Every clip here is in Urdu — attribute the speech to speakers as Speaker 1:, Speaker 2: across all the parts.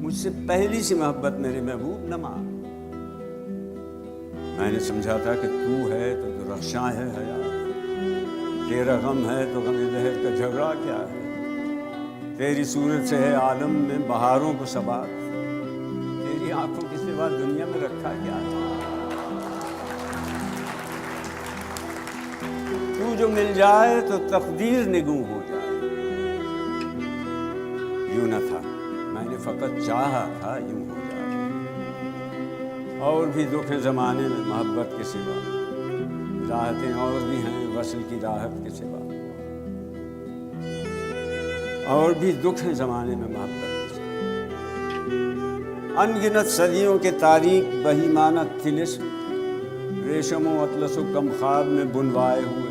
Speaker 1: مجھ سے پہلی سی محبت میرے محبوب نہ مانگ۔ میں نے سمجھا تھا کہ تو ہے تو جو رخشاں ہے حیات، تیرا غم ہے تو غم دہر کا جھگڑا کیا ہے، تیری صورت سے ہے عالم میں بہاروں کو ثبات، تیری آنکھوں کے سوا دنیا میں رکھا کیا ہے۔ تو جو مل جائے تو تقدیر نگوں ہو جائے، یوں نہ تھا میں نے فقط چاہا تھا یوں ہو جائے۔ اور بھی دکھ ہیں زمانے میں محبت کے سوا، راحتیں اور بھی ہیں وصل کی راحت کے سوا، اور بھی دکھ ہیں زمانے میں محبت کے سوا۔ ان گنت صدیوں کے تاریک بہیمانہ طلسم، ریشم و اطلس و کم خواب میں بنوائے ہوئے،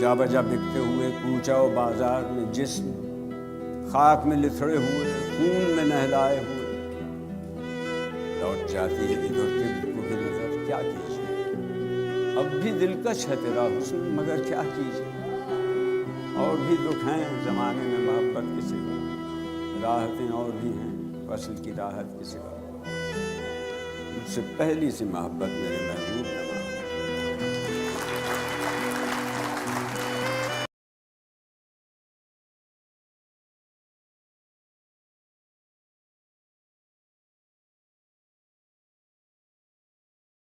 Speaker 1: جا بجا بکتے ہوئے کوچہ و بازار میں جسم، خاک میں لتھڑے ہوئے خون میں نہلائے ہوئے، لوٹ جاتی ہے ادھر طب کو بھی نظر، کیا کیجیے اب بھی دلکش ہے تیرا حسن مگر کیا کیجیے۔ اور بھی دکھ ہیں زمانے میں محبت کے سوا، راحتیں اور بھی ہیں وصل کی راحت کے سوا۔ مجھ سے پہلی سی محبت میرے محبوب